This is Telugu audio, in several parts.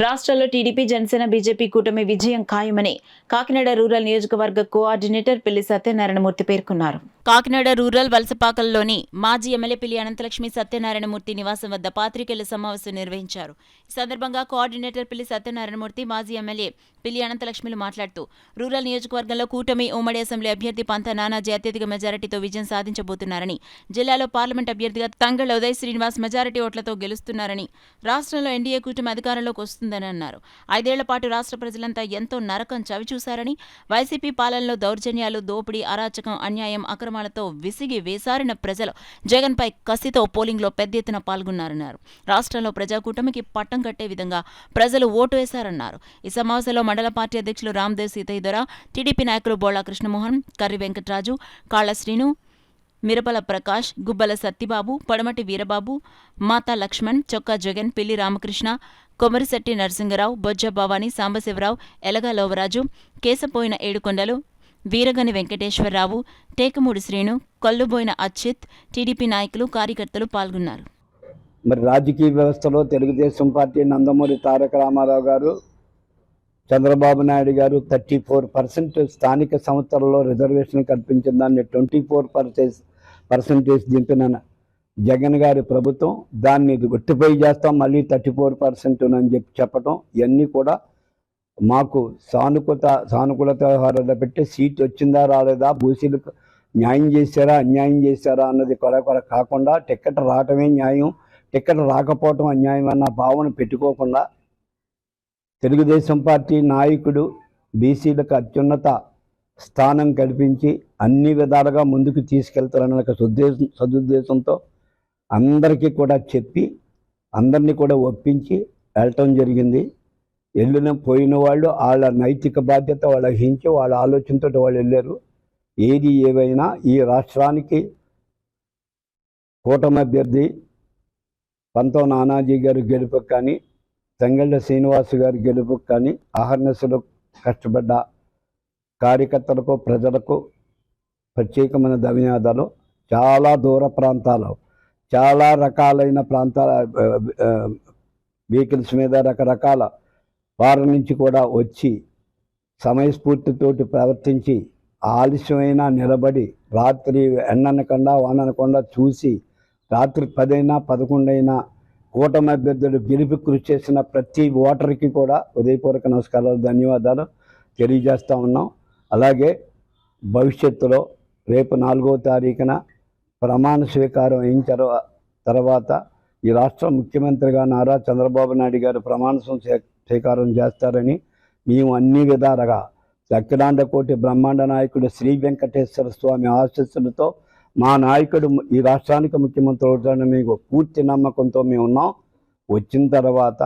రాష్ట్రాల్లో టీడీపీ జనసేన బీజేపీ కూటమి విజయం ఖాయమని కాకినాడ రూరల్ నియోజకవర్గ కోఆర్డినేటర్ పిల్లి సత్యనారాయణమూర్తి పేర్కొన్నారు. కాకినాడ రూరల్ వలసపాకల్లోని మాజీ ఎమ్మెల్యే పిల్లి అనంతలక్ష్మి సత్యనారాయణమూర్తి నివాసం వద్ద పాత్రికేయుల సమావేశం నిర్వహించారు. ఈ సందర్భంగా కోఆర్డినేటర్ పిల్లి సత్యనారాయణమూర్తి, మాజీ ఎమ్మెల్యే పిల్లి అనంతలక్ష్మిలు మాట్లాడుతూ రూరల్ నియోజకవర్గంలో కూటమి ఉమ్మడి అసెంబ్లీ అభ్యర్థి పంత నానాజీ అత్యధిక మెజారిటీతో విజయం సాధించబోతున్నారని, జిల్లాలో పార్లమెంట్ అభ్యర్థిగా తంగళ్ల ఉదయ్ శ్రీనివాస్ మెజారిటీ ఓట్లతో గెలుస్తున్నారని, రాష్ట్రంలో ఎన్డీఏ కూటమి అధికారంలోకి వస్తుందని అన్నారు. 5 ఏళ్ల పాటు రాష్ట్ర ప్రజలంతా ఎంతో నరకం చవిచూశారని, వైసీపీ పాలనలో దౌర్జన్యాలు, దోపిడీ, అరాచకం, అన్యాయం, అక్రమాలతో విసిగి వేసారిన ప్రజలు జగన్పై కసితో పోలింగ్లో పెద్ద ఎత్తున పాల్గొన్నారన్నారు. రాష్ట్రంలో ప్రజాకూటమికి పట్టం కట్టే విధంగా ప్రజలు ఓటు వేశారన్నారు. ఈ సమావేశంలో మండల పార్టీ అధ్యక్షులు రామదేవ్ సీతయ్యదొర, టీడీపీ నాయకులు బోళా కృష్ణమోహన్, కర్రి వెంకటరాజు, కాళ్ల శ్రీను, మిరపల ప్రకాష్, గుబ్బల సత్తిబాబు, పడమటి వీరబాబు, మాతా లక్ష్మణ్, చొక్కా జగన్, పిల్లి రామకృష్ణ, కొమరిశెట్టి నరసింగరావు, బొజ్జ భవానీ, సాంబశివరావు, ఎలగా లోవరాజు, కేశపోయిన ఏడుకొండలు, వీరగని వెంకటేశ్వరరావు, టేకమూడి శ్రీను, కొల్లుబోయిన అచ్యుత్, టీడీపీ నాయకులు, కార్యకర్తలు పాల్గొన్నారు. మరి రాజకీయ వ్యవస్థలో తెలుగుదేశం పార్టీ నందమూరి తారక రామారావు గారు, చంద్రబాబు నాయుడు గారు 34% స్థానిక సంస్థలలో రిజర్వేషన్ కల్పించిన దాన్ని 24% దింపిన జగన్ గారి ప్రభుత్వం దాన్ని గుర్తుపై చేస్తాం, మళ్ళీ 34% అని చెప్పటం, ఇవన్నీ కూడా మాకు సానుకూలత పెట్టి సీట్ వచ్చిందా రాలేదా, బూసీలకు న్యాయం చేశారా అన్యాయం చేశారా అన్నది కొర కాకుండా టికెట్ రావటమే న్యాయం, టికెట్ రాకపోవటం అన్యాయం అన్న భావన పెట్టుకోకుండా తెలుగుదేశం పార్టీ నాయకుడు బీసీలకు అత్యున్నత స్థానం కల్పించి అన్ని విధాలుగా ముందుకు తీసుకెళ్తారన్న ఒక సదుద్దేశంతో అందరికీ కూడా చెప్పి అందరినీ కూడా ఒప్పించి వెళ్ళటం జరిగింది. పోయిన వాళ్ళు వాళ్ళ నైతిక బాధ్యత వాళ్ళ హించి వాళ్ళ ఆలోచనతో వాళ్ళు వెళ్ళారు. ఏది ఏవైనా ఈ రాష్ట్రానికి కూటమి అభ్యర్థి పంతో నానాజీ గారి గెలుపుకు కానీ, తంగళ్ల శ్రీనివాస్ గారి గెలుపుకు కానీ అహర్నిశలు కష్టపడ్డ కార్యకర్తలకు, ప్రజలకు ప్రత్యేకమైన ధన్యవాదాలు. చాలా దూర ప్రాంతాలు, చాలా రకాలైన ప్రాంతాల వెహికల్స్ మీద రకరకాల వారి నుంచి కూడా వచ్చి సమయస్ఫూర్తితోటి ప్రవర్తించి ఆలస్యమైనా నిలబడి రాత్రి ఎండనకుండా వాననకుండా చూసి రాత్రి 10 అయినా 11 అయినా కూటమి అభ్యర్థులు గెలుపు కృషి చేసిన ప్రతి ఓటర్కి కూడా ఉదయపూర్వక నమస్కారాలు, ధన్యవాదాలు తెలియజేస్తూ ఉన్నాం. అలాగే భవిష్యత్తులో రేపు 4వ తారీఖున ప్రమాణ స్వీకారం అయిన తర్వాత ఈ రాష్ట్ర ముఖ్యమంత్రిగా నారా చంద్రబాబు నాయుడు గారు ప్రమాణ స్వీకారం చేస్తారని మేము అన్ని విధాలుగా అఖిలాండకోటి బ్రహ్మాండ నాయకుడు శ్రీ వెంకటేశ్వర స్వామి ఆశీస్సులతో మా నాయకుడు ఈ రాష్ట్రానికి ముఖ్యమంత్రి అవుతాడని మీకు పూర్తి నమ్మకంతో మేము ఉన్నాం. వచ్చిన తర్వాత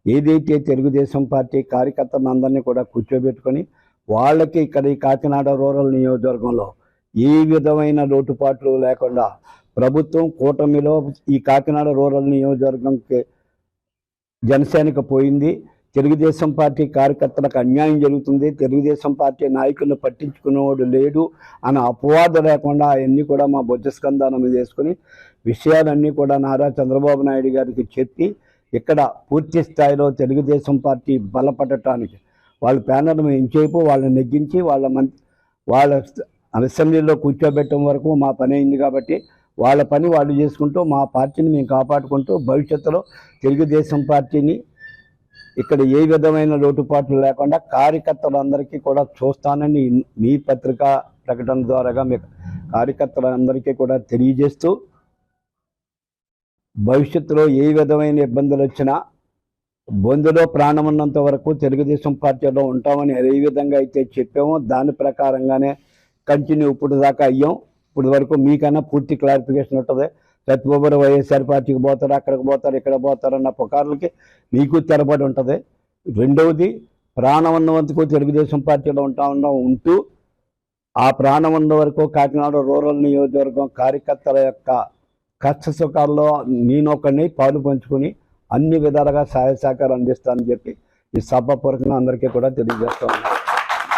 ఏదైతే తెలుగుదేశం పార్టీ కార్యకర్తలందరినీ కూడా కూర్చోబెట్టుకొని వాళ్ళకి ఇక్కడ ఈ కాకినాడ రూరల్ నియోజకవర్గంలో ఏ విధమైన లోటుపాట్లు లేకుండా ప్రభుత్వం కూటమిలో ఈ కాకినాడ రూరల్ నియోజకవర్గంకి జనసేనకు పోయింది, తెలుగుదేశం పార్టీ కార్యకర్తలకు అన్యాయం జరుగుతుంది, తెలుగుదేశం పార్టీ నాయకులను పట్టించుకునేవాడు లేడు అన్న అపవాదం లేకుండా అవన్నీ కూడా మా బుజ్జస్కంధానం మీద వేసుకొని విషయాలన్నీ కూడా నారా చంద్రబాబు నాయుడు గారికి చెప్పి ఇక్కడ పూర్తి స్థాయిలో తెలుగుదేశం పార్టీ బలపడటానికి వాళ్ళ ప్యానల్ ఎంచేపు వాళ్ళని నెగ్గించి వాళ్ళ అసెంబ్లీలో కూర్చోబెట్టడం వరకు మా పని అయింది. కాబట్టి వాళ్ళ పని వాళ్ళు చేసుకుంటూ మా పార్టీని మేము కాపాడుకుంటూ భవిష్యత్తులో తెలుగుదేశం పార్టీని ఇక్కడ ఏ విధమైన లోటుపాట్లు లేకుండా కార్యకర్తలందరికీ కూడా చూస్తానని మీ పత్రికా ప్రకటన ద్వారాగా మీ కార్యకర్తలందరికీ కూడా తెలియజేస్తూ భవిష్యత్తులో ఏ విధమైన ఇబ్బందులు వచ్చినా బొందులో ప్రాణం ఉన్నంత వరకు తెలుగుదేశం పార్టీలో ఉంటామని ఏ విధంగా అయితే చెప్పామో దాని ప్రకారంగానే కంటిన్యూ ఇప్పుడు దాకా అయ్యాం. ఇప్పుడు వరకు మీకన్నా పూర్తి క్లారిఫికేషన్ ఉంటుంది. ప్రతిఒక్కరు వైఎస్ఆర్ పార్టీకి పోతారు, అక్కడికి పోతారు, ఇక్కడ పోతారు అన్న పుకార్లకి మీకు తెరబడి ఉంటుంది. రెండవది ప్రాణం ఉన్నందుకు తెలుగుదేశం పార్టీలో ఉంటూ ఆ ప్రాణం ఉన్న వరకు కాకినాడ రూరల్ నియోజకవర్గం కార్యకర్తల యొక్క కష్ట సుఖాల్లో నేనొకరిని పాలు పంచుకొని అన్ని విధాలుగా సహాయ సహకారం అందిస్తానని చెప్పి ఈ సభాపూర్వకంగా అందరికీ కూడా తెలియజేస్తాను.